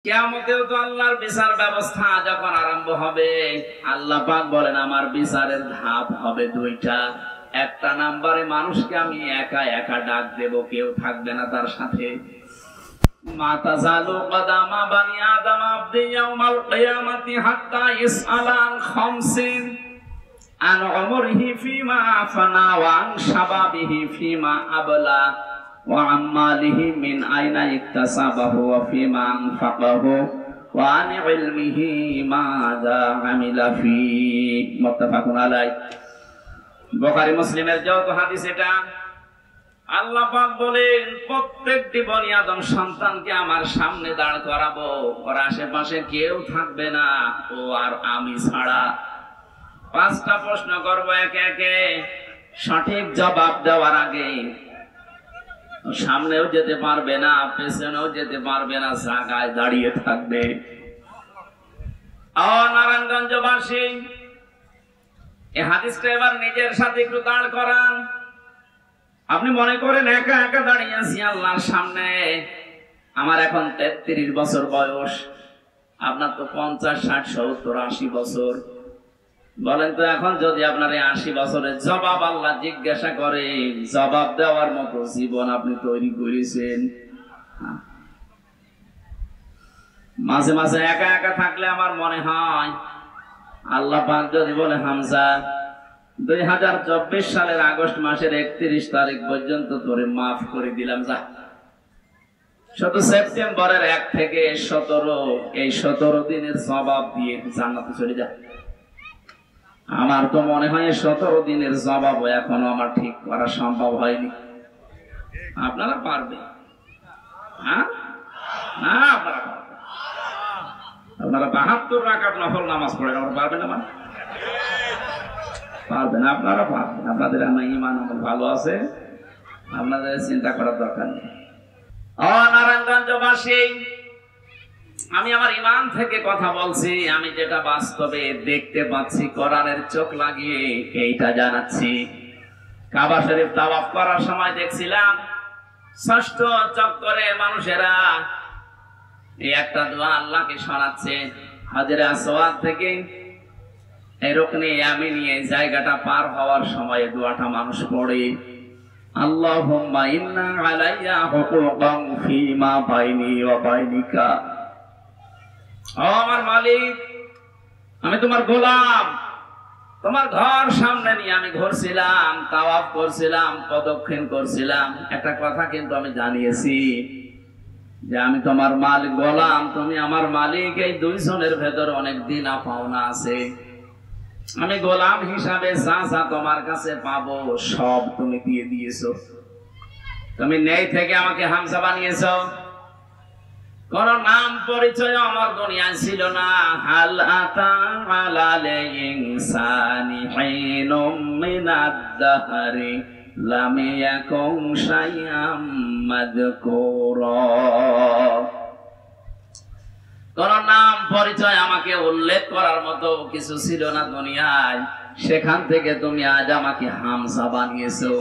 কিয়ামতেও তো আল্লাহর বিচার ব্যবস্থা যখন আরম্ভ হবে, আল্লাহ পাক বলেন আমার বিচারের ধাপ হবে দুইটা। একটা নাম্বারে মানুষকে আমি একা একা ডাক দেব, কেউ থাকবে না তার সাথে। মা তাযালু কদামা বানি আদম আবদি ইয়াউমাল কিয়ামাতি হাত্তা ইসআলা আন খামসিন আন উমরিহি ফিমা আফনা ওয়া আন শাবাবিহি ফিমা আবলা ওয়া আম্মালিহি মিন আইনা ইকতাসাবাহু ওয়া ফিমা আনফাকাহু ওয়া আন ইলমিহি মাযা আমিলা ফি। মুত্তাফাকুন আলাইহি। বুখারী মুসলিমের যৌথ হাদিস এটা। আল্লাহ পাক বলেন প্রত্যেকটি বনি আদম সন্তানকে আমার সামনে দাঁড় করাবো, ওর আশেপাশে কেউ থাকবে না, ও আর আমি ছাড়া। 5টা প্রশ্ন করব একে একে। সঠিক জবাব দেওয়ার আগে সামনেও যেতে পারবে না, পেছনেও যেতে পারবে না, জায়গায় দাঁড়িয়ে থাকবে। নারায়ণগঞ্জবাসী এই হাদিসটা এবার নিজের সাথে একটু দাঁড় করান। আপনি মনে করেন একা একা দাঁড়িয়ে আছি আল্লাহর সামনে। আমার এখন 33 বছর বয়স, আপনার তো 50, 60, 70, 80 বছর। বলেন তো এখন যদি আপনার 80 বছরের জবাব আল্লাহ জিজ্ঞাসা করে, জবাব দেওয়ার মতো জীবন আপনি তৈরি করেছেন? মাঝে মাঝে একা একা থাকলে আমার মনে হয় আল্লাহ পাক যদি বলে হামজা 2024 সালের আগস্ট মাসের 31 তারিখ পর্যন্ত তোরে মাফ করে দিলাম, যা শুধু সেপ্টেম্বরের 1 থেকে 17 এই 17 দিনের জবাব দিয়ে জান্নাতে চলে যা। আমার তো মনে হয় 17 দিনের জবাবও এখনো আমার ঠিক করা সম্ভব হয়নি। আপনারা পারবেন? হ্যাঁ, না আপনারা পারবেন। আপনারা 72 রাকাত নফল নামাজ পড়েন, আপনারা পারবেন না? পারবেন, আপনারা পারবেন। আপনাদের আমার ঈমান ভালো আছে, আপনাদের চিন্তা করার দরকার নেই। নারায়ণগঞ্জবাসী, আমি আমার ঈমান থেকে কথা বলছি। আমি যেটা বাস্তবে দেখতে পাচ্ছি, কোরআনের চোখ লাগিয়ে এইটা জানাচ্ছি। কাবা শরীফ তাওয়াফ করার সময় দেখছিলাম 6ষ্ঠ চক্করে মানুষেরা এই একটা দোয়া আল্লাহকে শোনাচ্ছে। হাজরে আসওয়াদ থেকে এই রুকনে ইয়ামিনী এই জায়গাটা পার হওয়ার সময় দোয়াটা মানুষ পড়ে, আল্লাহুম্মা ইন্না আলাইয়া হুকুকান ফীমা বাইনি ওয়া বাইনিকা। ও আমার মালিক, আমি তোমার গোলাম, তোমার ঘর সামনে নিয়ে আমি ঘুরছিলাম, তাওয়াফ করছিলাম, প্রদক্ষিণ করছিলাম। একটা কথা কিন্তু আমি জানিয়েছি যে আমি তোমার মালিক, গোলাম তুমি আমার মালিক। এই দুইজনের ভেতর অনেক দিনা পাওনা আছে। আমি গোলাম হিসাবে যা যা তোমার কাছে পাবো সব তুমি দিয়ে দিয়েছো। তুমি নেই থেকে আমাকে হামজা বানিয়েছো। কোন নাম পরিচয় আমার দুনিয়ায় ছিল না। হাল আতা আলাল ইনসানি হিনুম মিনাদ দাহরি লাম ইয়াকুন শাইআম মাযকুরা। কোন নাম পরিচয় আমাকে উল্লেখ করার মতো কিছু ছিল না দুনিয়ায়, সেখান থেকে তুমি আজ আমাকে হামজা বানিয়েছো।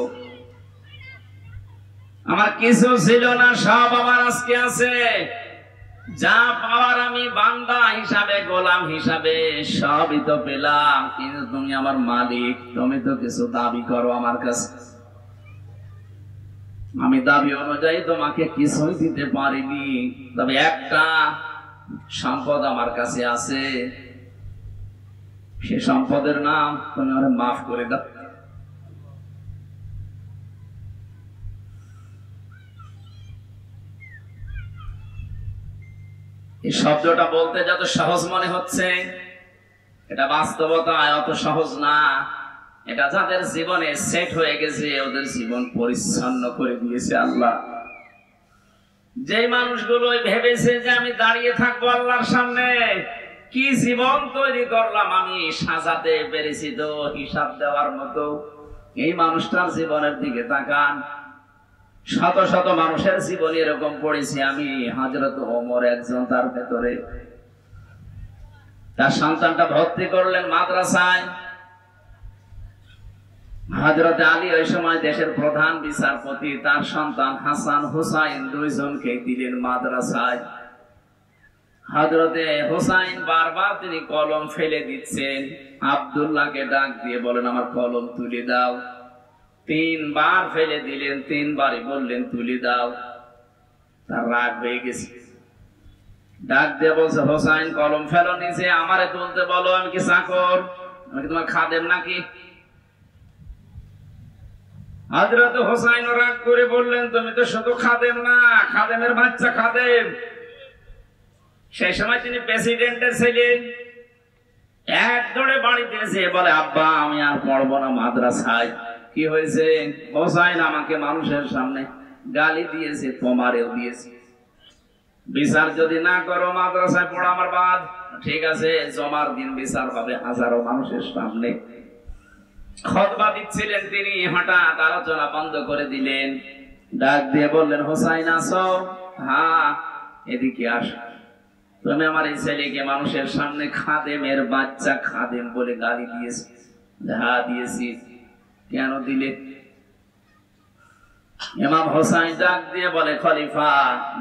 আমার কিছু ছিল না, সব আমার আজকে আছে। যা পাওয়ার আমি বান্দা হিসাবে, গোলাম হিসাবে সবই তো পেলাম, কিন্তু তুমি আমার মালিক, তুমি তো কিছু দাবি করো আমার কাছে। আমি দাবি অনুযায়ী তোমাকে কিছুই দিতে পারিনি, তবে একটা সম্পদ আমার কাছে আছে, সে সম্পদের নাম তুমি আমাকে মাফ করে দাও। এই শব্দটা বলতে যত সহজ মনে হচ্ছে, এটা বাস্তবতায় অত সহজ না। এটা যাদের জীবনে সেট হয়ে গেছে, ওদের জীবন পরিচ্ছন্ন করে দিয়েছে আল্লাহ। যে মানুষগুলো ভেবেছে যে আমি দাঁড়িয়ে থাকবো আল্লাহর সামনে, কি জীবন তৈরি করলাম আমি, সাজাতে পেরেছি তো হিসাব দেওয়ার মতো। এই মানুষটার জীবনের দিকে তাকান। শত শত মানুষের জীবন এরকম পড়েছি আমি। হযরত ওমর একজন, তার ভেতরে তার সন্তানটা ভর্তি করলেন মাদ্রাসায়। হযরত আলী ওই সময় দেশের প্রধান বিচারপতি, তার সন্তান হাসান হুসাইন দুইজনকে দিলেন মাদ্রাসায়। হযরতে হোসাইন বারবার তিনি কলম ফেলে দিচ্ছেন। আব্দুল্লাহকে ডাক দিয়ে বলেন আমার কলম তুলে দাও। 3 বার ফেলে দিলেন, 3 বারই বললেন তুলে দাও। তার রাগ হয়ে গেছে, ডাক দিয়ে বলছে হোসাইন কলম ফেলো নিচে, আমারে তুলতে বলো, আমি কি চাকর? আমি কি তোমার খাদেম নাকি? হযরত হোসাইন রাগ করে বললেন তুমি তো শুধু খাদেম না, খাদেমের বাচ্চা খাদেম। সেই সময় তিনি প্রেসিডেন্টের ছেলে। এক দৌড়ে বাড়িতে এসে বলে আব্বা আমি আর পড়বো না মাদ্রাসায়। কি হয়েছে? হোসাইন আমাকে মানুষের সামনে গালি দিয়েছে, তোমারেও দিয়েছে। বিচার যদি না করো মাদ্রাসায় পড়া আমার বাদ। ঠিক আছে, জমার দিন বিচার হবে হাজারো মানুষের সামনে। খুতবা দিচ্ছিলেন তিনি, হঠাৎ আলোচনা বন্ধ করে দিলেন। ডাক দিয়ে বললেন হোসাইন আসো। হ্যাঁ এদিকে আসো। তুমি আমার এই ছেলেকে মানুষের সামনে খাদেমের বাচ্চা খাদেম বলে গালি দিয়েছে। হ্যাঁ দিয়েছি। কেন দিলে? ইমাম হোসাইন ডাক দিয়ে বলে খলিফা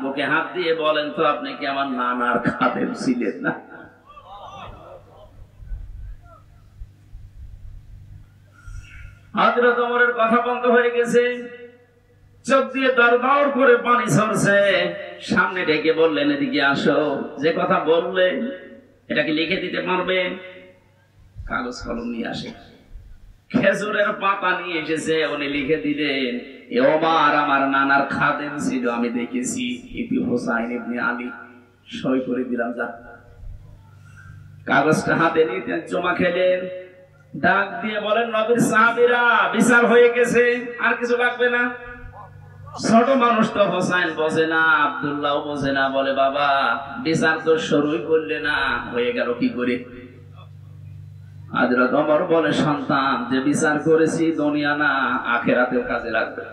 বুকে হাত দিয়ে বলেন তো আপনি কি আমার নানার খাদেম ছিলেন না? হযরত ওমরের কথা বন্ধ হয়ে গেছে, চোখ দিয়ে দরদর করে পানি ঝরছে। সামনে ডেকে বললেন এদিকে আসো, যে কথা বললে এটা কি লিখে দিতে পারবে? কাগজ কলম নিয়ে আসে। খেজুরের পাতা নিয়ে এসেছে, উনি লিখে দিলেন ওমর আমার নানার খাদেম ছিল, আমি দেখেছি। ইতি হোসাইন ইবনে আলী। সই করে দিলাম। যা। কাগজটা হাতে নিয়ে জমা খেলেন। ডাক দিয়ে বলেন নবীর সাহাবীরা বিচার হয়ে গেছে, আর কিছু লাগবে না। ছোট মানুষ তো হোসাইন বোঝে না, আব্দুল্লাহ বোঝে না। বলে বাবা বিচার তো শুরুই করলে না, হয়ে গেল কি করে? হযরত ওমর বলে সন্তান যে বিচার করেছি দুনিয়া না আখিরাতেও কাজে লাগবে।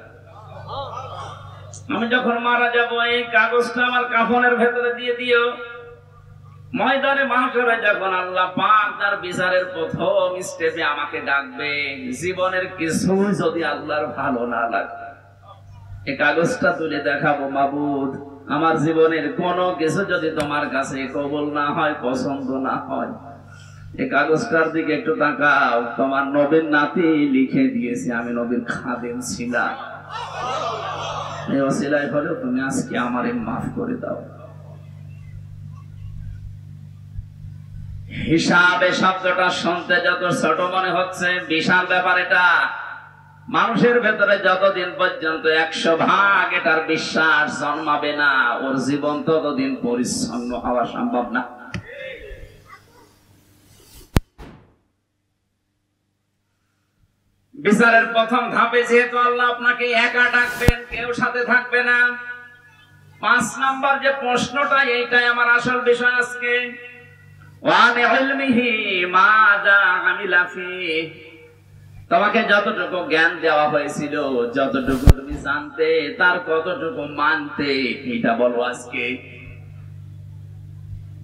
আমি যখন মারা যাব এই কাগজটা আমার কাফনের ভেতরে দিয়ে দিও। ময়দানে মাহশরে যখন আল্লাহ পাক তার বিচারের প্রথম স্টেপে আমাকে ডাকবে, জীবনের কিছু যদি আল্লাহর ভালো না লাগে এই কাগজটা তুলে দেখাবো মাবুদ আমার জীবনের কোনো কিছু যদি তোমার কাছে কবুল না হয়, পছন্দ না হয়, এই কাগজটার দিকে একটু তাকাও। তোমার নবীর নাতি লিখে দিয়েছে আমি নবীর খাদেম ছিলাম। এই ওসিলায় হলে তুমি আজকে আমারে মাফ করে দাও। হিসাবে শব্দটা শুনতে যত ছোট মনে হচ্ছে, বিশাল ব্যাপার এটা। মানুষের ভেতরে যতদিন পর্যন্ত 100 ভাগ এটার বিশ্বাস জন্মাবে না, ওর জীবন ততদিন পরিচ্ছন্ন হওয়া সম্ভব না। বিচারের প্রথম ধাপে যেহেতু আল্লাহ আপনাকে একা ডাকবেন, কেউ সাথে থাকবে না। 5 নাম্বার যে প্রশ্নটা, এইটাই আমার আসল বিষয় আজকে। তোমাকে যতটুকু জ্ঞান দেওয়া হয়েছিল, যতটুকু তুমি জানতে, তার কতটুকু মানতে, এটা বলো আজকে।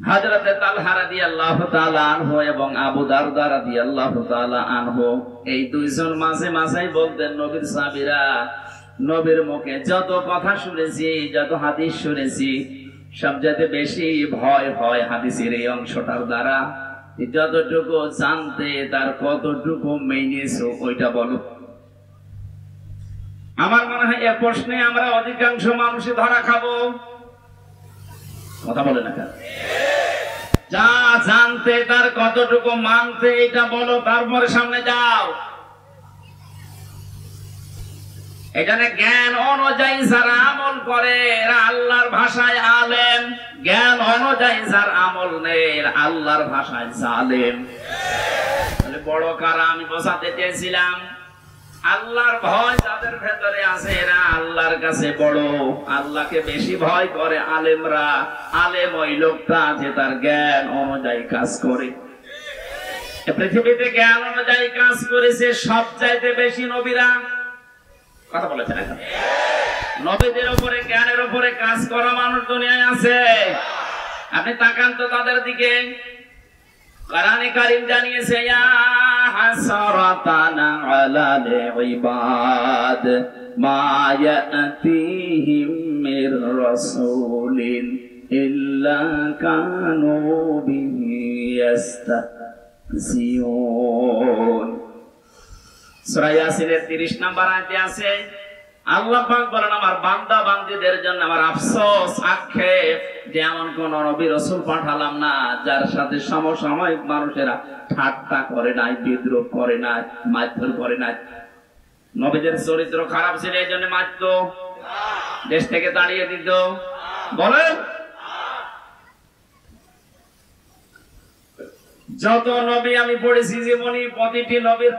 হযরতে তালহা রাদিয়াল্লাহু তাআলা আনহু এবং আবু দারদা রাদিয়াল্লাহু তাআলা আনহু এই দুইজন মাঝে মাঝেই বলতেন নবীর সাহাবীরা নবীর মুখে যত কথা শুনেছি, যত হাদিস শুনেছি, সবচেয়ে বেশি ভয় হয় হাদিসের এই অংশটার দ্বারা। যতটুকু জানতে তার কতটুকু মেনেছো ওইটা বলো। আমার মনে হয় এ প্রশ্নে আমরা অধিকাংশ মানুষই ধরা খাবো। কথা বলে না কেন? যা জানতে তার কতটুকু মানতে এটা বলো, তারপরে সামনে যাও। এখানে জ্ঞান অনুযায়ী যারা আমল করে এরা আল্লাহর ভাষায় আলেম, জ্ঞান অনুযায়ী যার আমল নেই আল্লাহর ভাষায় জালেম। তাহলে বড় কারা আমি বোঝাতে চেয়েছিলাম, আল্লাহর ভয় যাদের ভেতরে আছে এরা আল্লাহর কাছে বড়। আল্লাহকে বেশি ভয় করে আলেমরা। আলেম ওই লোকটা যে তার জ্ঞান অনুযায়ী কাজ করে। পৃথিবীতে জ্ঞান অনুযায়ী কাজ করেছে সবচাইতে বেশি নবীরা। কথা বলেছেন এখন? নবীদের উপরে, জ্ঞানের উপরে কাজ করা মানুষ দুনিয়ায় আছে। আপনি তাকান তো তাদের দিকে। কোরআনে কারীম জানিয়েছে ইয়া হাসরাতান আলাল ইবাদ মা ইয়াতিহিম মির রাসূলিন ইল্লা কানু বিহি ইস্তাহজিউন। সূরা ইয়াসিনের 30 নম্বর আয়াতে আছে, আল্লাহ পাক বলেন আমার বান্দা বান্দীদের জন্য আমার আফসোস আক্ষেপ যে এমন কোন নবী রাসূল পাঠালাম না যার সাথে সমসাময়িক মানুষেরা ঠাট্টা করে নাই, বিদ্রোহ করে নাই, মারধর করে নাই। নবীদের চরিত্র খারাপ ছিল এই জন্য মারত, দেশ থেকে তাড়িয়ে দিত। বলেন যত নবী আমি পড়েছি জীবনী, প্রতিটি নবীর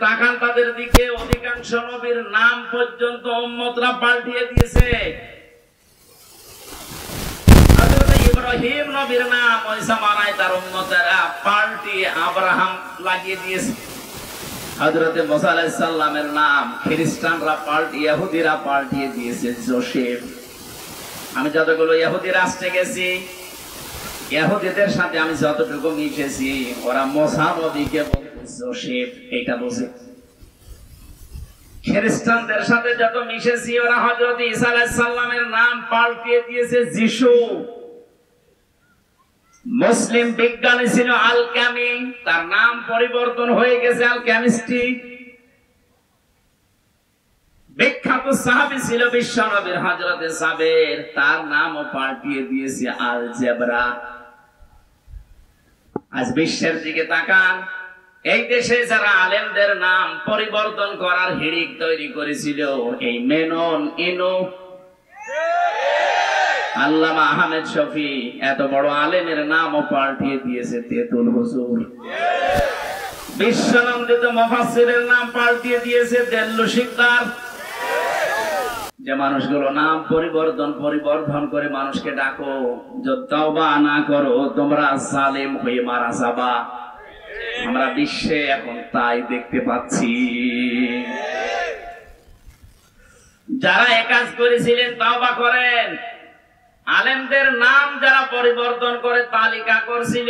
তাকান তাদের দিকে, অধিকাংশ নবীর নাম পর্যন্ত উম্মতরা পাল্টিয়ে দিয়েছে। হযরত ইব্রাহিম নবীর নাম ওই জামানায় তার উম্মতেরা পাল্টিয়ে আব্রাহাম লাগিয়ে দিয়েছে। হযরত মুসা আলাইহিস সালামের নাম খ্রিস্টানরা ইহুদিরা পাল্টিয়ে দিয়েছে যোসেফ। আমি যতগুলো ইহুদি রাষ্ট্রে গেছি, ইহুদিদের সাথে আমি যতটুকু মিশেছি, ওরা মুসা নবীকে বলতে যোসেফ, এটা বোঝে। খ্রিস্টানদের সাথে যত মিশেছি, ওরা হযরত ঈসা আলাইহিস সালামের নাম পাল্টিয়ে দিয়েছে যিশু। মুসলিম বিজ্ঞানী ছিল আলকেমি, তার নাম পরিবর্তন হয়ে গেছে আলকেমিস্ট্রি। বিখ্যাত সাহাবী ছিল বিশ্বনবীর হযরত সাবের, তার নামও পাল্টিয়ে দিয়েছে আলজেব্রা। আজ বিশ্বের দিকে তাকান, এই দেশে যারা আলেমদের নাম পরিবর্তন করার হিড়িক তৈরি করেছিল, এই মেনন, ইনু, আল্লামা আহমেদ শফি, এত বড় আলেমের নামও পাল্টিয়ে দিয়েছে তেতুল হুজুর। বিশ্বনন্দিত মুফাসসিরের নাম পাল্টিয়ে দিয়েছে দেল্লু শিকদার। যে মানুষগুলো নাম পরিবর্তন করে মানুষকে ডাকো, যদি তওবা না করো তোমরা জালেম হয়ে মারা যাবা। আমরা বিশ্বে এখন তাই দেখতে পাচ্ছি। যারা এই কাজ করেছিলেন তওবা করেন। আলেমদের নাম যারা পরিবর্তন করে তালিকা করছিল,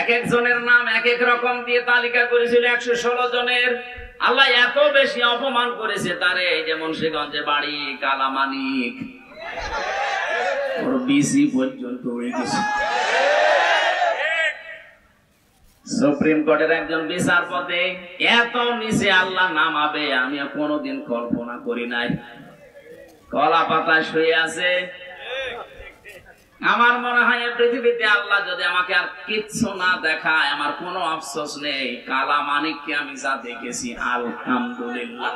এক একজনের নাম এক এক রকম দিয়ে তালিকা করেছিল 116 জনের। আল্লাহ এত বেশি অপমান করেছে তারে, যেমন মুন্সিগঞ্জে বাড়ি, কালামানিক, ওর বিসি পর্যন্ত হয়ে গেছে। সুপ্রিম কোর্টের একজন বিচারপতি এত নিচে আল্লাহ নামাবে আমি কোনোদিন কল্পনা করি নাই। কলা পাতায় শুয়ে আছে। আমার মনে হয় এই পৃথিবীতে আল্লাহ যদি আমাকে আর কিচ্ছু না দেখায়, আমার কোনো আফসোস নেই। কালা মানিককে আমি যা দেখেছি, আলহামদুলিল্লাহ।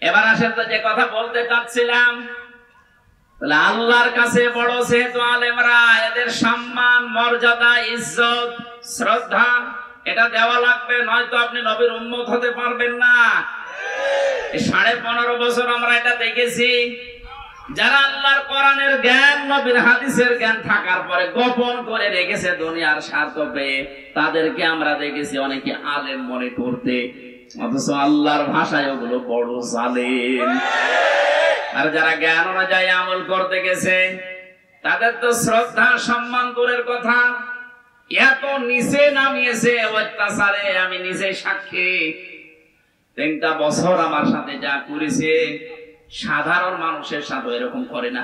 এবার আসেন তো যে কথা বলতে চাচ্ছিলাম, তাহলে আল্লাহর কাছে বড় যেহেতু আলেমরা, এদের সম্মান, মর্যাদা, ইজ্জত, শ্রদ্ধা এটা দেওয়া লাগবে, নয়তো আপনি নবীর উম্মত হতে পারবেন না। 15.5 বছর আমরা এটা দেখেছি। যারা আল্লাহর কোরআনের জ্ঞান, নবীর হাদিসের জ্ঞান থাকার পরে গোপন করে রেখেছে দুনিয়ার স্বার্থ পেয়ে, তাদেরকে আমরা দেখেছি অনেকে আলেম মনে করতে, অথচ আল্লাহর ভাষায় ওগুলো বড় জালেম। আর যারা জ্ঞান অনুযায়ী আমল করতে গেছে, তাদের তো শ্রদ্ধা সম্মান দূরের কথা, এত নিচে নামিয়েছে অত্যাচারে। আমি নিজে সাক্ষী, 3টা বছর আমার সাথে যা করেছে, সাধারণ মানুষের সাথে এরকম করে না।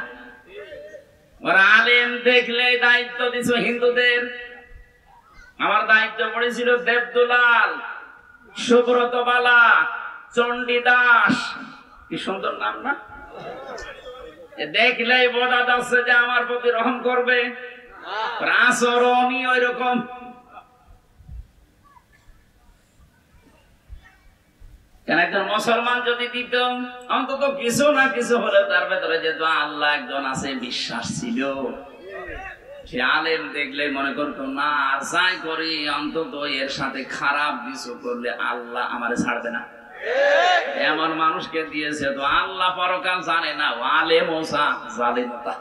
ওরা আলেম দেখলে দায়িত্ব দিছ হিন্দুদের। আমার দায়িত্ব পড়েছিল দেবদুলাল, সুব্রত বালা, চণ্ডীদাস, কি সুন্দর নাম না? দেখলেই বোঝা যাচ্ছে যে আমার প্রতি রহম করবে। আচরণই ওই রকম। কেন একজন মুসলমান যদি দিত অন্তত কিছু না কিছু হলে তার ভেতরে যে আল্লাহ একজন আছে বিশ্বাস ছিল, সে আলেম দেখলে মনে করতো না, আর যাই করি অন্তত এর সাথে খারাপ কিছু করলে আল্লাহ আমারে ছাড়বে না। এমন মানুষকে দিয়েছে তো আল্লাহ পরকাল জানে না, আলেম ওসা জালেমতা।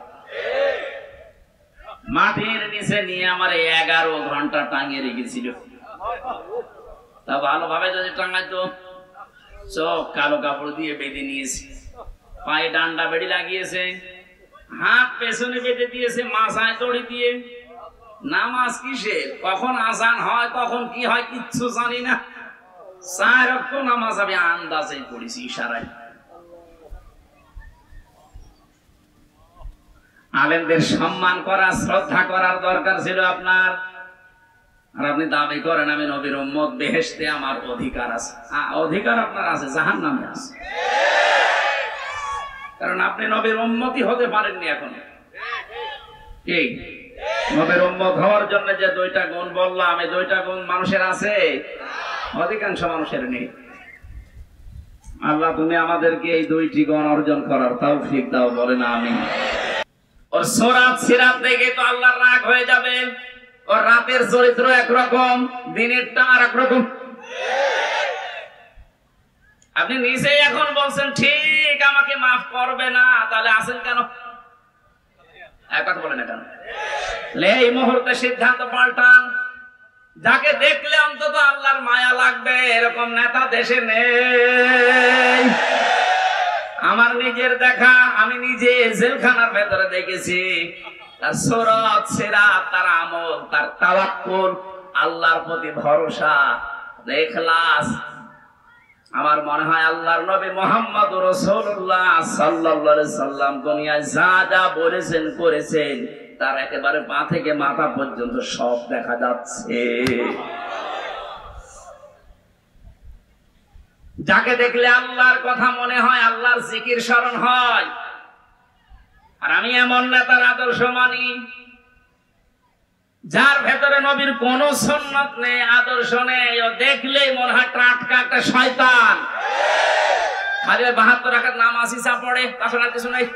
মাটির নিচে নিয়ে আমার 11 ঘন্টা টাঙিয়ে রেখেছিল। তা ভালোভাবে যদি টাঙাইতো, চোখ কালো কাপড় দিয়ে বেঁধে নিয়েছে, পায়ে ডান্ডা বেড়ি লাগিয়েছে, হাত পেছনে বেঁধে দিয়েছে, মাথায় দড়ি দিয়ে। নামাজ কিসের, কখন আজান হয়, কখন কি হয় কিচ্ছু জানি না। 4 ওয়াক্ত নামাজ আমি আন্দাজে পড়েছি ইশারায়। আলেমদের সম্মান করা, শ্রদ্ধা করার দরকার ছিল আপনার। আর আপনি দাবি করেন আমি নবীর উম্মত, বেহেশতে আমার অধিকার আছে। অধিকার আপনার আছে, জাহান্নামে আছে। কারণ আপনি নবীর উম্মতই হতে পারেননি এখন। কি নবীর উম্মত হওয়ার জন্য যে 2টা গুণ বললাম, এই 2টা গুণ মানুষের আছে, অধিকাংশ মানুষের নেই। আল্লাহ তুমি আমাদেরকে এই 2টি গুণ অর্জন করার তৌফিক দাও, বলেন আমিন। ওর সূরা সিরাত দেখে তো আল্লাহর রাগ হয়ে যাবে। ওর রাতের চরিত্র একরকম, দিনেরটা আর একরকম। আপনি নিজেই এখন বলছেন ঠিক আমাকে মাফ করবে না, তাহলে আছেন কেন? কথা বলেন কেন? এই মুহূর্তে সিদ্ধান্ত পাল্টান। যাকে দেখলে অন্তত আল্লাহর মায়া লাগবে এরকম নেতা দেশে নেই। আমার নিজের দেখা, আমি নিজে জেলখানার ভেতরে দেখেছি। তার সূরত সিরাত, তার আমল, তার তাওয়াক্কুল, আল্লাহর প্রতি ভরসা, ইখলাস। আমার মনে হয় আল্লাহর নবী মুহাম্মদুর রাসূলুল্লাহ সাল্লাল্লাহু আলাইহি সাল্লাম দুনিয়ায় যা যা বলেছেন করেছেন, তার একেবারে পা থেকে মাথা পর্যন্ত সব দেখা যাচ্ছে। যাকে দেখলে আল্লাহর কথা মনে হয়, আল্লাহর জিকির স্মরণ হয়। আর আমি এমন নেতার আদর্শ মানি যার ভেতরে নবীর কোন সুন্নাত নেই, আদর্শ নেই, ও দেখলেই মনে হয় টাটকা একটা শয়তান। খালি 72 রাকাত নামাজ ইসা পড়ে, তাছাড়া কিছু নেই।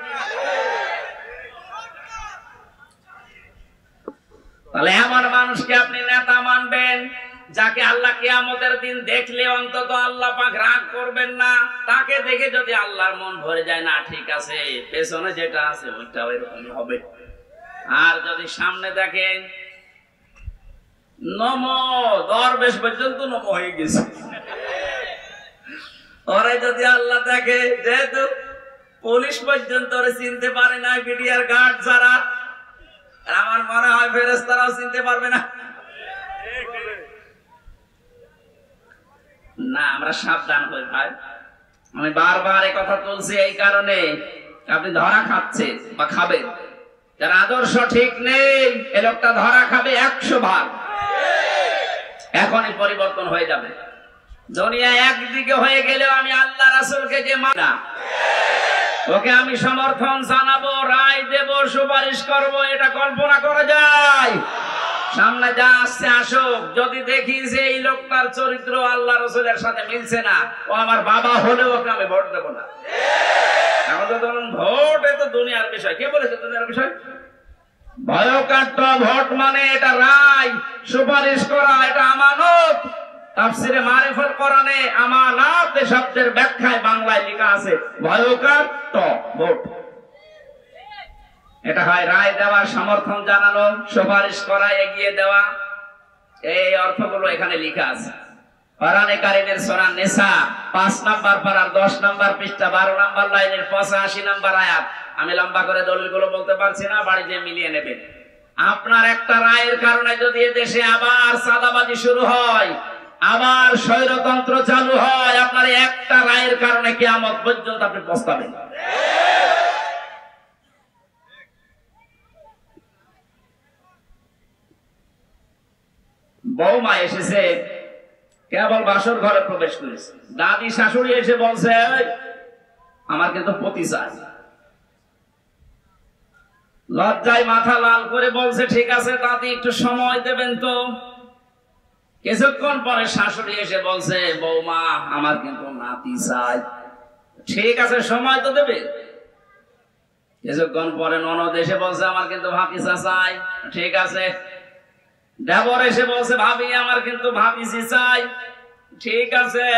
তাহলে এমন মানুষকে আপনি নেতা মানবেন যাকে আল্লাহ কিয়ামতের দিন দেখলে অন্তত আল্লাহ পাক রাগ করবেন না। তাকে দেখে যদি আল্লাহর মন ভরে যায়, না ঠিক আছে, পেছনে যেটা আছে ওইটাও এরকমই হবে। আর যদি সামনে দেখেন নম দরবেশ পর্যন্ত নম হয়ে গেছে, ওরে যদি আল্লাহ দেখে, যেহেতু পুলিশ পর্যন্ত ওরে চিনতে পারে না বিডিআর গার্ড ছাড়া, আমার মনে হয় ফেরেশতারাও চিনতে পারবে না। না, আমরা সাবধান হই ভাই। আমি বারবার এই কথা তুলছি এই কারণে, আপনি ধরা খাচ্ছেন বা খাবেন, যার আদর্শ ঠিক নেই এ লোকটা ধরা খাবে 100 ভাগ। এখনই পরিবর্তন হয়ে যাবে। দুনিয়া একদিকে হয়ে গেলেও আমি আল্লাহ রাসূলকে যে মানা, ওকে আমি সমর্থন জানাবো, রায় দেব, সুপারিশ করব, এটা কল্পনা করা যায়? সামনে যা আসছে আসুক। যদি দেখি যে এই লোকটার চরিত্র আল্লাহ রাসূলের সাথে মিলছে না, ও আমার বাবা হলেও ওকে আমি ভোট দেব না। এখন তো ধরুন ভোট, এ তো দুনিয়ার বিষয়। কে বলেছে দুনিয়ার বিষয়? ভয়কাট্য ভোট মানে এটা রায়, সুপারিশ করা, এটা আমানত। তাফসিরে মারিফাত কোরআনে আমানত শব্দের ব্যাখ্যায় বাংলায় লেখা আছে ভয়কাট্য ভোট। এটা হয় রায় দেওয়া, সমর্থন জানানো, সুপারিশ করা, এগিয়ে দেওয়া। এই অর্থগুলো এখানে লেখা আছে কোরআনে কারীমের সূরা নিসা 5 নম্বর পারার 10 নম্বর পৃষ্ঠা 12 নম্বর লাইনের 85 নম্বর আয়াত। আমি লম্বা করে দলিলগুলো বলতে পারছি না, বাড়ি যেয়ে মিলিয়ে নেবেন। আপনার একটা রায়ের কারণে যদি দেশে আবার সাদাবাজি শুরু হয়, আবার স্বৈরতন্ত্র চালু হয়, আপনার একটা রায়ের কারণে কিয়ামত পর্যন্ত আপনি পস্তাবেন। বৌমা এসেছে, কেবল বাসর ঘরে প্রবেশ করেছে, দাদি শাশুড়ি এসে বলছে আমার কিন্তু পতি চাই। লজ্জায় মাথা লাল করে বলছে ঠিক আছে দাদি একটু সময় দেবেন তো। কিছুক্ষণ পরে শাশুড়ি এসে বলছে বৌমা আমার কিন্তু নাতি চাই। ঠিক আছে সময় তো দেবে। কিছুক্ষণ পরে ননদ এসে বলছে আমার কিন্তু ভাতিজা চাই। ঠিক আছে। দেবর এসে বলছে ভাবি আমার কিন্তু ভাতিজি চাই। ঠিক আছে।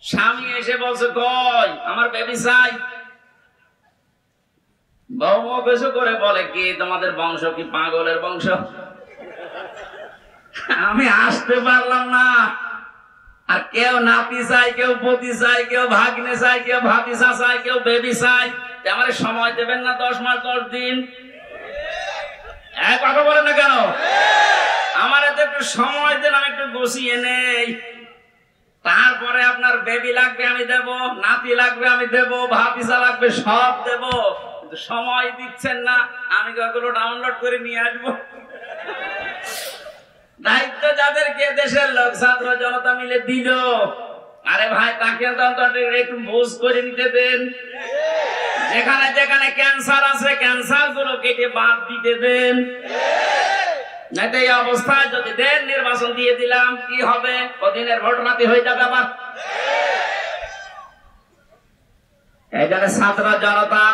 স্বামী এসে বলছে কই আমার বেবি চাই। বৌমা কিছু করে বলে কি তোমাদের বংশ কি পাগলের বংশ? আমি আসতে পারলাম না। আর কেউ নাতি চাই, কেউ পতি চাই, কেউ ভাগ্নে চাই, কেউ ভাতিজা চাই, কেউ বেবি চাই। আমার সময় দেবেন না 10 মাস 10 দিন? এক কথা বলেন না কেন? আমার এতে একটু সময় দেন, আমি একটু গুছিয়ে নেই। তারপরে আপনার বেবি লাগবে আমি দেব, নাতি লাগবে আমি দেব, ভাতিজা লাগবে সব দেব, কিন্তু সময় দিচ্ছেন না। আমি ওগুলো ডাউনলোড করে নিয়ে আসবো। দায়িত্ব যাদেরকে দেশের লোক ছাত্র জনতা মিলে দিল, আরে ভাই তাকে একটু বুঝ করে নিতে দেন। যেখানে যেখানে ক্যান্সার আছে ক্যান্সার গুলো কেটে বাদ দিতে দেন। এই অবস্থায় যদি দেন নির্বাচন দিয়ে দিলাম কি হবে? কদিনের ঘটনাতে হয়ে যাবে আবার। এই জন্য ছাত্র জনতা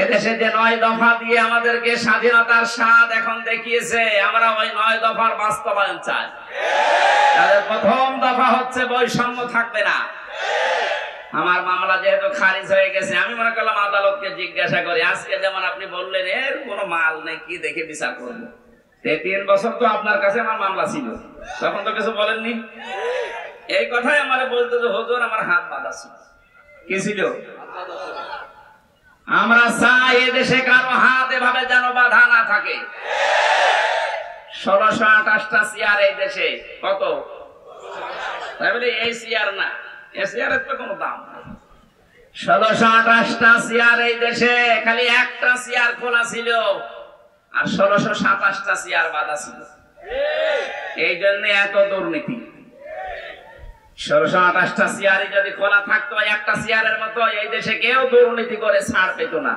এদেশে যে 9 দফা দিয়ে আমাদেরকে স্বাধীনতার স্বাদ এখন দেখিয়েছে, আমরা ওই 9 দফার বাস্তবায়ন চাই। তাদের প্রথম দফা হচ্ছে বৈষম্য থাকবে না। আমার মামলা যেহেতু খারিজ হয়ে গেছে, আমি মনে করলাম আদালতকে জিজ্ঞাসা করি। আজকে যেমন আপনি বললেন এর কোনো মাল নেই, কি দেখে বিচার করবো? 3 বছর তো আপনার কাছে আমার মামলা ছিল, তখন তো কিছু বলেননি। এই কথাই আমার বলতে যে হুজুর আমার হাত বাঁধা ছিল। কি ছিল? আমরা চাই এদেশে কারো হাত এভাবে যেন বাঁধা না থাকে। 1628টা চেয়ার এই দেশে। কত? তাই বলে এই চেয়ার না, এই চেয়ারের তো কোনো দাম নেই। 1628টা চেয়ার এই দেশে, খালি একটা চেয়ার খোলা ছিল আর 1627টা চেয়ার বাঁধা ছিল। এই জন্য এত দুর্নীতি। 1628টা চেয়ারই যদি খোলা থাকতো একটা চেয়ারের মতো, এই দেশে কেউ দুর্নীতি করে ছাড় পেত না।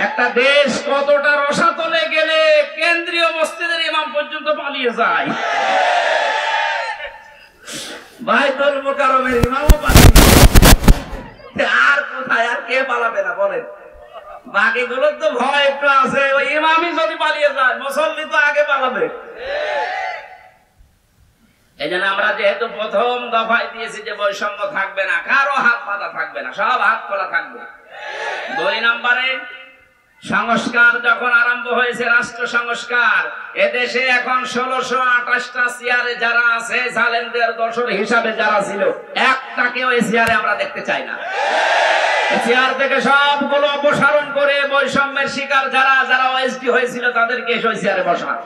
একটা দেশ কতটা রসাতলে গেলে কেন্দ্রীয় মসজিদের ইমাম পর্যন্ত পালিয়ে যায়, বাইতুল মুকাররমের ইমামও পালিয়ে যায়। আর কোথায় আর কে পালাবে না বলেন? বাকিগুলোর তো ভয় একটু আছে, ওই ইমামই যদি পালিয়ে যায় মুসল্লি তো আগে পালাবে। এই জন্য আমরা যেহেতু প্রথম দফায় দিয়েছি যে বৈষম্য থাকবে না, কারো হাত বাঁধা থাকবে না, সব হাত খোলা থাকবে। 2 নম্বরে সংস্কার যখন আরম্ভ হয়েছে, রাষ্ট্র সংস্কার, এদেশে এখন 1628টা চেয়ারে যারা আছে জালেমদের দোসর হিসাবে যারা ছিল, একটাকেও এই চেয়ারে আমরা দেখতে চাই না। চেয়ার থেকে সবগুলো অপসারণ করে বৈষম্যের শিকার যারা যারা ওএসডি হয়েছিল তাদেরকে ওই চেয়ারে বসান।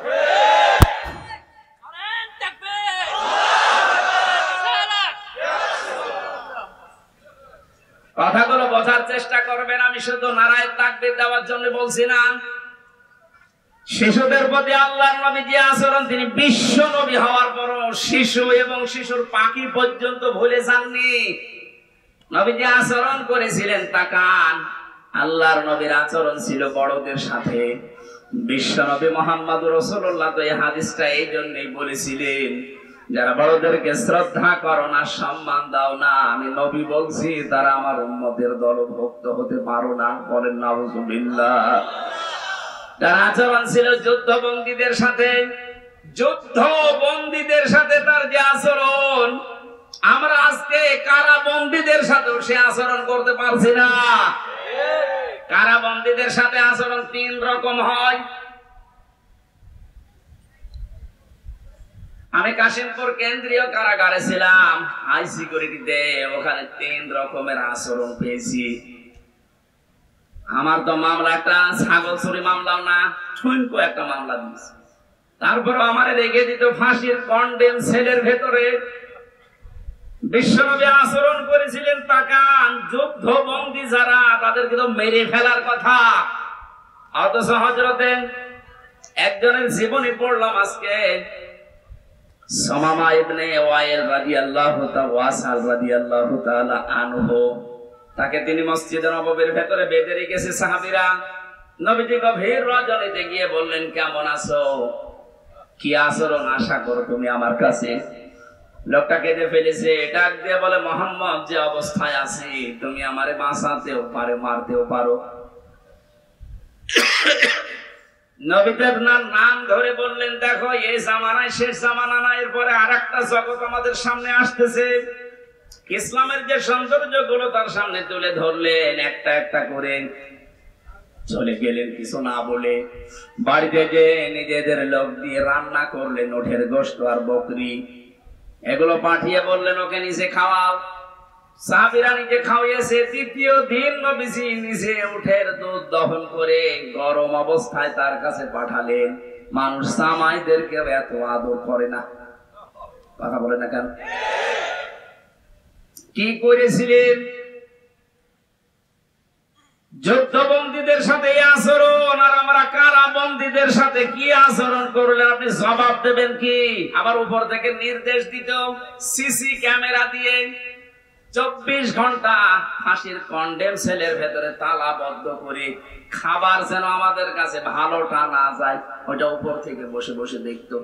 কথাগুলো বোঝার চেষ্টা করবেন। আমি শুধু নারায়ে তাকবীর দেওয়ার জন্য বলছি না। শিশুদের প্রতি আল্লাহর নবী যে আচরণ, তিনি বিশ্ব নবী হওয়ার পরও শিশু এবং শিশুর পাখি পর্যন্ত ভুলে যাননি। নবী যে আচরণ করেছিলেন তাকান, আল্লাহর নবীর আচরণ ছিল বড়দের সাথে। বিশ্ব নবী মুহাম্মদুর রাসূলুল্লাহ তো এই হাদিসটা এই জন্যই বলেছিলেন, যারা বড়দেরকে শ্রদ্ধা করো না, সম্মান দাও না, আমি নবী বলছি তারা আমার উম্মতের দলভুক্ত হতে পারো না। বলেন নাউযুবিল্লাহ। তার আচরণ ছিল যুদ্ধবন্দীদের সাথে, যুদ্ধবন্দীদের সাথে তার যে আচরণ, আমরা আজকে কারাবন্দীদের সাথেও সে আচরণ করতে পারছি না। কারাবন্দীদের সাথে আচরণ 3 রকম হয়। আমি কাশিমপুর কেন্দ্রীয় কারাগারে ছিলাম, হাই সিকিউরিটিতে। ওখানে 3 রকমের আচরণ পেয়েছি। আমার তো মামলা একটা ছাগল চুরি মামলাও না, ঠুনকো একটা মামলা দিয়েছে। তারপর আমার রেখে দিত ফাঁসির কন্ডেম সেলের ভেতরে। বিশ্বনবী আচরণ করেছিলেন তাকান, যুদ্ধবন্দী যারা তাদেরকে তো মেরে ফেলার কথা, অথচ হযরতে একজনের জীবনী পড়লাম আজকে, সুমামা ইবনে ওয়াইল রাদিয়াল্লাহু তাআলা আনহু। তাকে তিনি মসজিদে নববীর ভেতরে বেঁধে রেখেছে সাহাবীরা। নবীজি গভীর রজনীতে গিয়ে বললেন, কেমন আছো, কি আচরণ আশা করো তুমি আমার কাছে? লোকটা কেঁদে ফেলেছে, ডাক দিয়ে বলে, মুহাম্মদ যে অবস্থায় আছি তুমি আমারে বাঁচাতেও পারো, মারতেও পারো। নবীদের নাম ধরে বললেন, দেখো এই জামানায় শেষ জামানা না, এরপরে আরেকটা জগৎ আমাদের সামনে আসতেছে। ইসলামের যে সৌন্দর্য গুলো তার সামনে তুলে ধরলেন, একটা একটা করে চলে গেলেন কিছু না বলে। বাড়িতে যে নিজেদের লোক দিয়ে রান্না করলেন ওঠের গোশত আর বকরি, এগুলো পাঠিয়ে বললেন ওকে নিচে খাওয়াও। সাহাবীরা নিজে খাওয়িয়েছে। 3য় দিন নবীজি নিজে উঠের দুধ দহন করে গরম অবস্থায় তার কাছে পাঠালেন। মানুষ সামাইদেরকে এত আদর করে না, কথা বলে না কেন? কি করেছিলেন? যুদ্ধবন্দীদের সাথে এই আচরণ, আর আমরা কারাবন্দীদের সাথে কি আচরণ করলে আপনি জবাব দেবেন কি? আবার উপর থেকে নির্দেশ দিত সিসি ক্যামেরা দিয়ে 24 ঘন্টা ফাঁসির কন্ডেম সেলের ভেতরে তালাবদ্ধ করে খাবার যেন আমাদের কাছে ভালোটা না যায়, ওটা উপর থেকে বসে বসে দেখতো।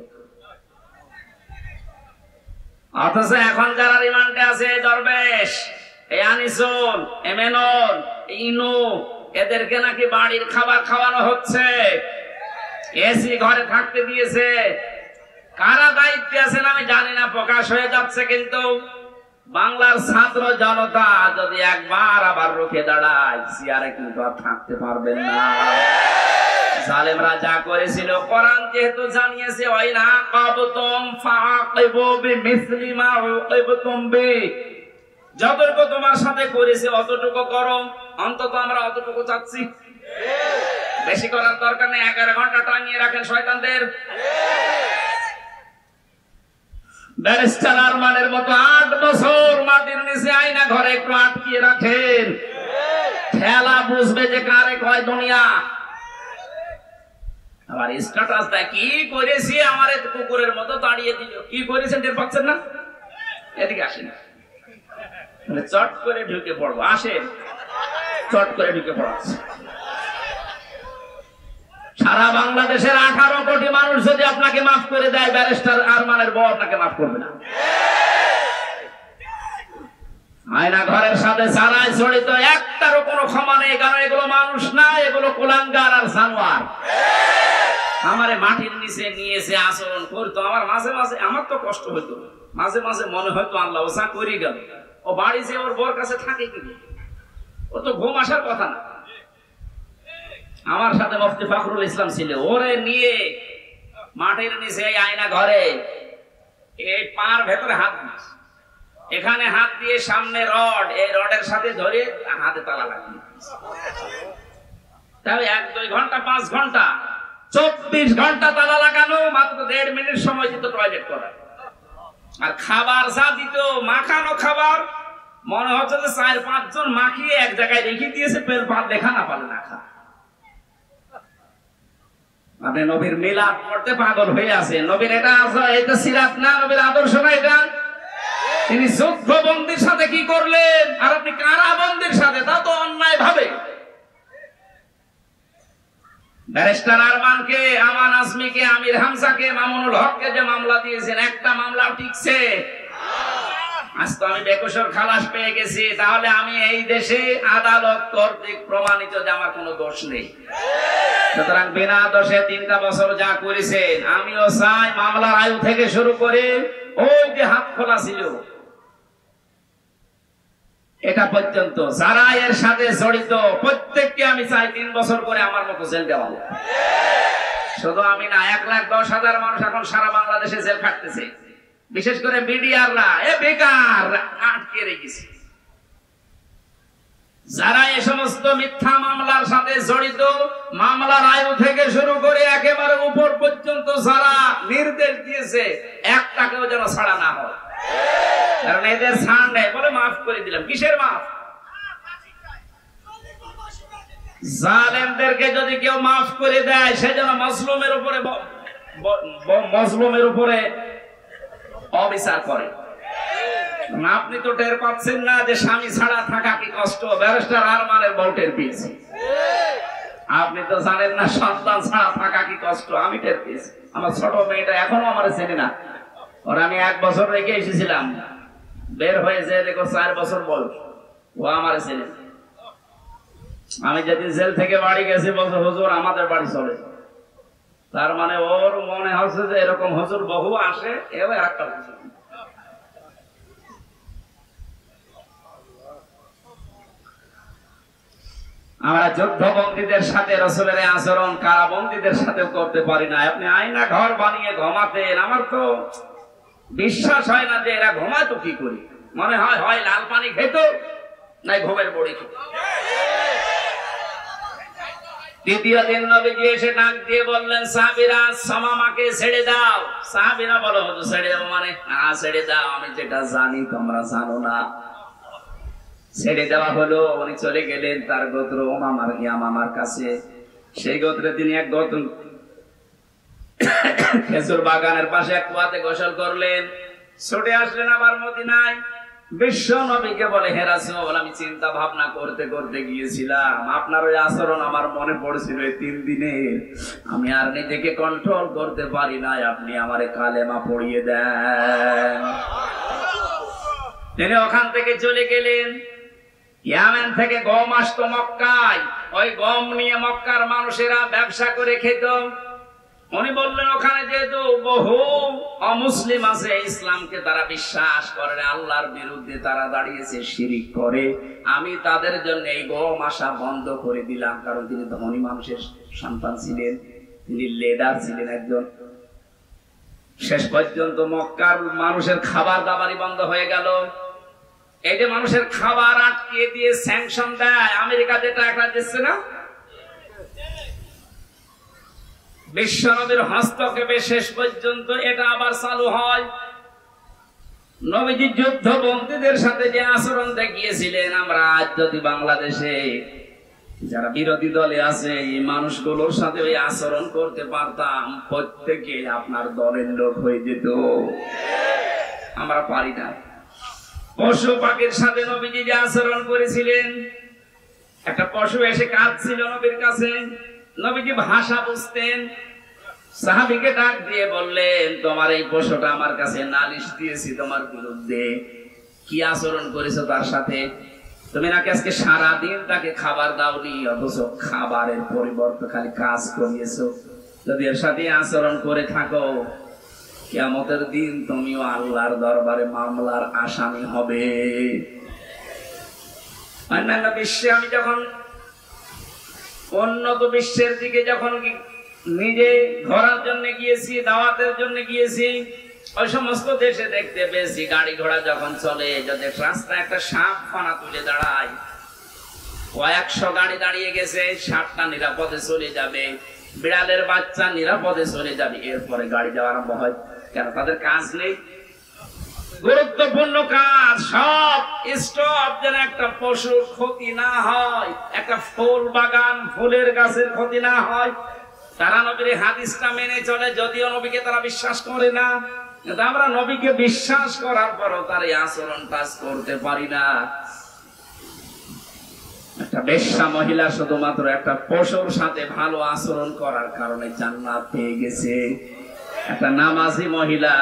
অথচ এখন যারা রিমান্ডে আছে, দরবেশ, এই আনিসুল, এমেনুল, ইনু, এদেরকে নাকি বাড়ির খাবার খাওয়ানো হচ্ছে, এসি ঘরে থাকতে দিয়েছে। কারা দায়িত্বে আছেন আমি জানি না, প্রকাশ হয়ে যাচ্ছে। কিন্তু বাংলার ছাত্র জনতা যদি একবার আবার রুখে দাঁড়ায়, চেয়ারে কিন্তু আর থাকতে পারবেন না। জালেমরা যা করেছিল, কোরআন যেহেতু জানিয়েছে, ওয়াইনা কাবতুম ফাআকিবু বিমিসলি মা উকিবতুম বি, যতটুকু তোমার সাথে করেছে অতটুকু করো। অন্তত আমরা অতটুকু চাচ্ছি, বেশি করার দরকার নেই। 11 ঘন্টা টাঙিয়ে রাখেন শয়তানদের। ব্যারিস্টার আরমানের মতো 8 বছর মাটির নিচে আয়না ঘরে একটু আটকিয়ে রাখেন, খেলা বুঝবে যে কারে কয় দুনিয়া। আবার স্ট্যাটাস দেয়, কি করেছি আমার কুকুরের মতো দাঁড়িয়ে দিল। কি করেছেন টের পাচ্ছেন না? এদিকে আসেন, চট করে ঢুকে পড়বো। আসেন, চট করে ঢুকে পড়াচ্ছে। সারা বাংলাদেশের 18 কোটি মানুষ যদি আপনাকে মাফ করে দেয়, ব্যারিস্টার আরমানের বউ আপনাকে মাফ করবে না। আয়না ঘরের সাথে যারাই জড়িত, একটারও কোনো ক্ষমা নেই, কারণ এগুলো মানুষ না, এগুলো কুলাঙ্গার আর জানোয়ার। আমারে মাটির নিচে নিয়েছে আচরণ করতো। আমার মাঝে মাঝে আমার তো কষ্ট হইতো, মাঝে মাঝে মনে হয়তো আল্লাহ ওসা করে গেল। ও বাড়ি যে ওর বোর কাছে থাকে কিন্তু ও তো ঘুম আসার কথা না। আমার সাথে মুফতি ফখরুল ইসলাম ছিল, ওরে নিয়ে মাটির নিচে আয়না ঘরে এই পার ভেতরে হাত দিয়েছে, এখানে হাত দিয়ে সামনে রড, এই রডের সাথে ধরে হাতে তালা লাগিয়ে, তবে 1-2 ঘন্টা 5 ঘন্টা 24 ঘন্টা তালা লাগানো, মাত্র 1.5 মিনিট সময় দিত টয়লেট করা। আর খাবার যা দিত, মাখানো খাবার, মনে হচ্ছে যে 4-5 জন মাখিয়ে এক জায়গায় রেখে দিয়েছে, পেল ভাত লেখা না পালে না খা। আপনি নবীর মিলাদ পড়তে পাগল হয়ে আছে। নবীর এটা সিরাত না, নবীর আদর্শ না এটা। তিনি যুদ্ধবন্দীর সাথে কি করলেন, আর আপনি কারাবন্দীর সাথে, তা তো অন্যায় ভাবে। ব্যারিস্টার আরমানকে, আমান আজমিকে, আমির হামজাকে, মামুনুল হককে যে মামলা দিয়েছেন, একটা মামলাও টিকছে। আজ তো আমি বেকসুর খালাস পেয়ে গেছি, তাহলে আমি এই দেশে আদালত কর্তৃক প্রমাণিত যে আমার কোনো দোষ নেই। সুতরাং বিনা দোষে 3টা বছর যা করেছেন, আমিও চাই মামলার আয়ু থেকে শুরু করে ওই যে হাত খোলা ছিল এটা পর্যন্ত যারা এর সাথে জড়িত, প্রত্যেককে আমি চাই 3 বছর করে আমার মতো জেল দেওয়া। শুধু আমি না, 1,10,000 মানুষ এখন সারা বাংলাদেশে জেল খাটতেছে, বিশেষ করে মিডিয়াররা বেকার আটকে রেখেছে। যারা এই সমস্ত মিথ্যা মামলার সাথে জড়িত, মামলার আয়ু থেকে শুরু করে একেবারে উপর পর্যন্ত যারা নির্দেশ দিয়েছে, একটাকেও যেন ছাড়া না হয়। কারণ এদের ছাড় নেই বলে মাফ করে দিলাম। কিসের মাফ? জালেমদেরকে যদি কেউ মাফ করে দেয়, সে যেন মজলুমের উপরে অবিচার করে। আপনি তো টের পাচ্ছেন না যে স্বামী ছাড়া থাকা কি কষ্ট। ব্যারিস্টার আরমানের বউ টের পেয়েছি, আপনি তো জানেন না সন্তান ছাড়া থাকা কি কষ্ট। আমি টের পেয়েছি। আমার ছোট মেয়েটা এখনো আমার চেনে না, ওর আমি 1 বছর রেখে এসেছিলাম, বের হয়েছে দেখো 4 বছর বয়স, ও আমার চেনে। আমি যেদিন জেল থেকে বাড়ি গেছি, বলছে হুজুর আমাদের বাড়ি চলে। তার মানে ওর মনে হচ্ছে যে এরকম হুজুর বহু আসে, এবার একটা হুজুর। আমরা যুদ্ধবন্দীদের সাথে রাসূলের আচরণ কারাবন্দীদের সাথেও করতে পারি না। আপনি আয়না ঘর বানিয়ে ঘুমাতেন, আমার তো বিশ্বাস হয় না যে এরা ঘুমায় তো কি করি। মনে হয় হয় লাল পানি খেত, নাই ঘুমের বড়ি খেত। দ্বিতীয় দিন নবীজি এসে ডাক দিয়ে বললেন, সাহাবীরা সামামাকে ছেড়ে দাও। সাহাবীরা বলো, হুজুর ছেড়ে দাও মানে? না ছেড়ে দাও, আমি যেটা জানি তোমরা জানো না। ছেড়ে দেওয়া হলো। উনি চলে গেলেন তার গোত্র মামার কাছে। সেই গোত্রে তিনি এক খেজুর বাগানের পাশে এক কুয়াতে গোসল করলেন। ছুটে আসলেন আবার মদিনায়। বিশ্ব নবীকে বলে, হে রাসূল, আমি চিন্তা ভাবনা করতে করতে গিয়েছিলাম, আপনার ওই আচরণ আমার মনে পড়ছিল এই 3 দিনে, আমি আর নিজেকে কন্ট্রোল করতে পারি না, আপনি আমারে কালেমা পড়িয়ে দেন। তিনি ওখান থেকে চলে গেলেন। ইয়ামেন থেকে গম আসতো মক্কায়, ওই গম নিয়ে মক্কার মানুষেরা ব্যবসা করে খেত। উনি বললেন, ওখানে যেহেতু বহু অমুসলিম আছে, ইসলামকে তারা বিশ্বাস করে না, আল্লাহর বিরুদ্ধে তারা দাঁড়িয়েছে, শিরিক করে, আমি তাদের জন্য এই গম আসা বন্ধ করে দিলাম। কারণ তিনি ধনী মানুষের সন্তান ছিলেন, তিনি লিডার ছিলেন একজন। শেষ পর্যন্ত মক্কার মানুষের খাবার দাবারই বন্ধ হয়ে গেল। এই যে মানুষের খাবার আটকে দিয়ে স্যাংশন দেয়, আমেরিকা যেটা একটা দিচ্ছে না, বিশ্ব নবীর হস্তক্ষেপে শেষ পর্যন্ত এটা আবার চালু হয়। নবীজি যুদ্ধবন্দীদের সাথে যে আচরণ দেখিয়েছিলেন, আমরা আজ যদি বাংলাদেশে যারা বিরোধী দলে আছে এই মানুষগুলোর সাথে ওই আচরণ করতে পারতাম, প্রত্যেকে আপনার দলের লোক হয়ে যেত। আমরা পারি না। পশু পাখির সাথে নবীজি যে আচরণ করেছিলেন, একটা পশু এসে কাঁদছিল নবীর কাছে, নবীজি ভাষা বুঝতেন। সাহাবীকে ডাক দিয়ে বললেন, তোমার এই পশুটা আমার কাছে নালিশ দিয়েছি তোমার বিরুদ্ধে, কি আচরণ করেছো তার সাথে? তুমি নাকি আজকে সারাদিন তাকে খাবার দাওনি, অথচ খাবারের পরিবর্তে খালি কাজ করিয়েছো। যদি এর সাথে আচরণ করে থাকো, কিয়ামতের দিন তুমিও আল্লাহর দরবারে মামলার আসামি হবে। অন্যান্য বিশ্বে আমি যখন উন্নত বিশ্বের দিকে যখন নিজে ঘোরার জন্য গিয়েছি, দাওয়াতের জন্য গিয়েছি, ওই সমস্ত দেশে দেখতে পেয়েছি গাড়ি ঘোড়া যখন চলে, যদি রাস্তায় একটা সাপ ফানা তুলে দাঁড়ায়, কয়েকশো গাড়ি দাঁড়িয়ে গেছে, সাপটা নিরাপদে চলে যাবে, বিড়ালের বাচ্চা নিরাপদে চলে যাবে, এরপরে গাড়ি যাওয়া আরম্ভ হয়। কেন? তাদের কাজ নেই, গুরুত্বপূর্ণ কাজ সব স্টপ, যেন একটা পশুর ক্ষতি না হয়, একটা ফুল বাগান ফুলের গাছের ক্ষতি না হয়। তারা নবীর হাদিসটা মেনে চলে, যদিও নবীকে তারা বিশ্বাস করে না, কিন্তু আমরা নবীকে বিশ্বাস করার পরও তার এই আচরণ কাজ করতে পারি না। একটা বেশ্যা মহিলা শুধুমাত্র একটা পশুর সাথে ভালো আচরণ করার কারণে জান্নাত পেয়ে গেছে। একটা নামাজি মহিলা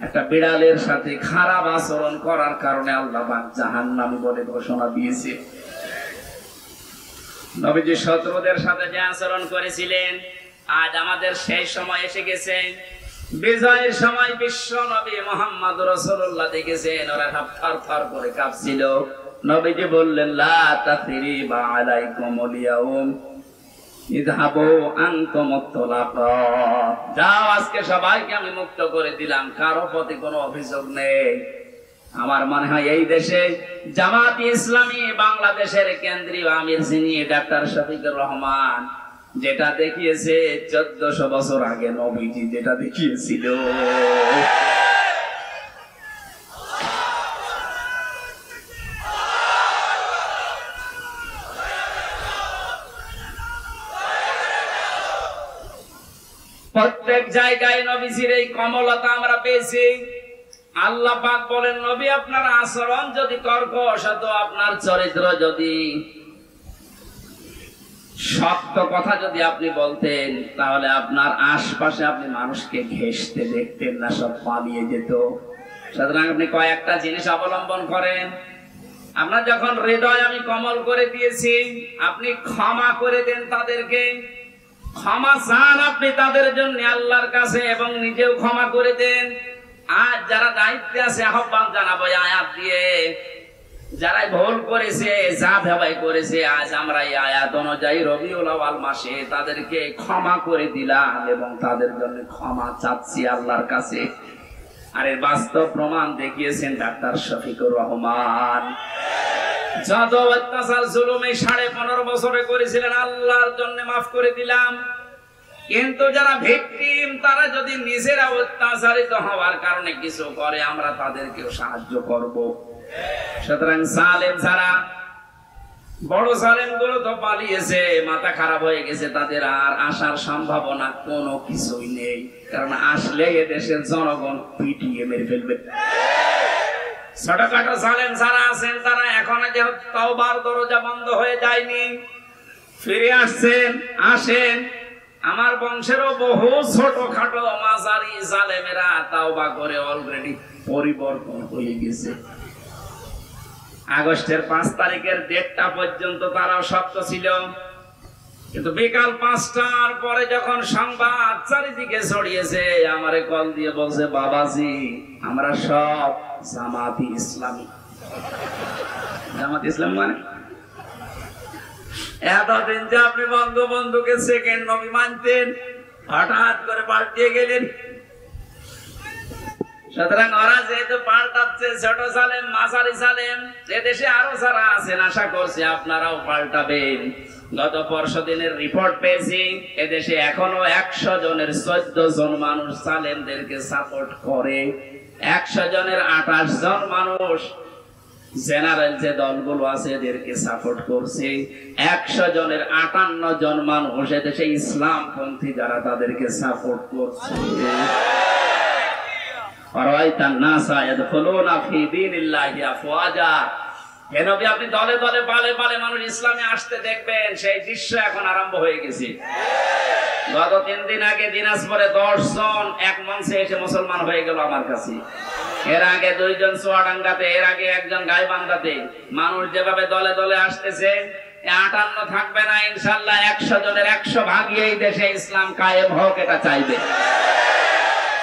একটা বিড়ালের সাথে খারাপ আচরণ করার কারণে আল্লাহ পাক জাহান্নামী বলে ঘোষণা দিয়েছে। নবীজি শত্রুদের সাথে যে আচরণ করেছিলেন, আজ আমাদের সেই সময় এসে গেছে। বিজয়ের সময় বিশ্ব নবী মুহাম্মদ রাসূলুল্লাহ দেখেছেন, ওরা সব থরথর করে কাঁপছিল। নবীজি বললেন, লা তাসরিবা আলাইকুমুল ইয়াউম ইযহাবু আনতুমুত তুলাকা, যাও আজকে সবাইকে আমি মুক্ত করে দিলাম, কারো প্রতি কোনো অভিযোগ নেই। আমার মনে হয় এই দেশে জামাত ইসলামী বাংলাদেশের কেন্দ্রীয় আমির যিনি ডাক্তার শফিকুর রহমান, যেটা দেখিয়েছে 1400 বছর আগে নবীজি যেটা দেখিয়েছিল, প্রত্যেক জায়গায় নবীজির এই কমলতা আমরা পেয়েছি। আল্লাহ পাক বলেন, নবী আপনার আচরণ যদি কর্কশ হতো, আপনার চরিত্র যদি সত্য কথা যদি আপনি বলতেন, তাহলে আপনার আশপাশে আপনি মানুষকে ঘেঁষতে দেখতেন না, সব পালিয়ে যেত। সুতরাং আপনি কয়েকটা জিনিস অবলম্বন করেন। আপনার যখন হৃদয় আমি কমল করে দিয়েছি, আপনি ক্ষমা করে দেন তাদেরকে, ক্ষমা চান আপনি তাদের জন্য আল্লাহর কাছে, এবং নিজেও ক্ষমা করে দেন। আজ যারা দায়িত্বে আছে আহ্বান জানাবো আয়াত দিয়ে, যারা ভুল করেছে, যা ভেবাই করেছে, আজ আমরা এই আয়াত অনুযায়ী রবিউল আউয়াল মাসে তাদেরকে ক্ষমা করে দিলাম এবং তাদের জন্য ক্ষমা চাচ্ছি আল্লাহর কাছে। আর এর বাস্তব প্রমাণ দেখিয়েছেন ডাক্তার শফিকুর রহমান। যত অত্যাচার জুলুম এই 15.5 বছরে করেছিলেন, আল্লাহর জন্য মাফ করে দিলাম। কিন্তু যারা ভিকটিম, তারা যদি নিজেরা অত্যাচারিত হওয়ার কারণে কিছু করে, আমরা তাদেরকেও সাহায্য করব। সুতরাং জালেম যারা বড় জালেম গুলো তো পালিয়েছে, মাথা খারাপ হয়ে গেছে, তাদের আর আসার সম্ভাবনা কোনো কিছুই নেই। কারণ আসলে এদেশের জনগণ পিটিয়ে মেরে ফেলবে। ছোটখাটো জালেম যারা আছেন তারা এখনো যেহেতু তওবার দরজা বন্ধ হয়ে যায়নি, ফিরে আসছেন। আসেন, আমার বংশেরও বহু ছোটখাটো মাঝারি জালেমেরা তওবা করে অলরেডি পরিবর্তন হয়ে গেছে। আগস্টের 5 তারিখের ডেটটা পর্যন্ত তারাও শক্ত ছিল, কিন্তু বিকাল 5টার পরে যখন সংবাদ চারিদিকে ছড়িয়েছে, আমারে কল দিয়ে বলছে, বাবাজি আমরা সব জামাতি ইসলামী। জামাত ইসলাম মানে এতদিন যে আপনি বঙ্গবন্ধুকে সেকেন্ড নবী মানতেন, হঠাৎ করে পাল্টিয়ে গেলেন। সুতরাং ওরা যেহেতু পাল্টাচ্ছে, ছোট জালেম মাঝারি জালেম, এদেশে আরো যারা আছেন আশা করছি আপনারাও পাল্টাবেন। গত পরশুদিনের রিপোর্ট পেয়েছি, এদেশে এখনো 100 জনের 14 জন মানুষ জালেমদেরকে সাপোর্ট করে। 100 জনের 28 জন মানুষ জেনারেল যে দলগুলো আছে এদেরকে সাপোর্ট করছে। 100 জনের 58 জন মানুষ এদেশে ইসলামপন্থী যারা তাদেরকে সাপোর্ট করছে। আপনি দলে দলে পালে পালে মানুষ ইসলামে আসতে দেখবেন, সেই দৃশ্য এখন আরম্ভ হয়ে গেছে। গত 3 দিন আগে দিনাজপুরে 10 জন এক মঞ্চে এসে মুসলমান হয়ে গেল আমার কাছে। এর আগে 2 জন চুয়াডাঙ্গাতে, এর আগে 1 জন গাইবান্ধাতে। মানুষ যেভাবে দলে দলে আসতেছে, 58 থাকবে না ইনশাআল্লাহ, 100 জনের 100 ভাগই এই দেশে ইসলাম কায়েম হোক, এটা চাইবে।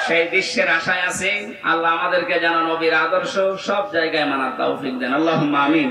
সেই দৃশ্যের আশায় আছে। আল্লাহ আমাদেরকে যেন নবীর আদর্শ সব জায়গায় মানার তৌফিক দেন। আল্লাহুম্মা আমিন।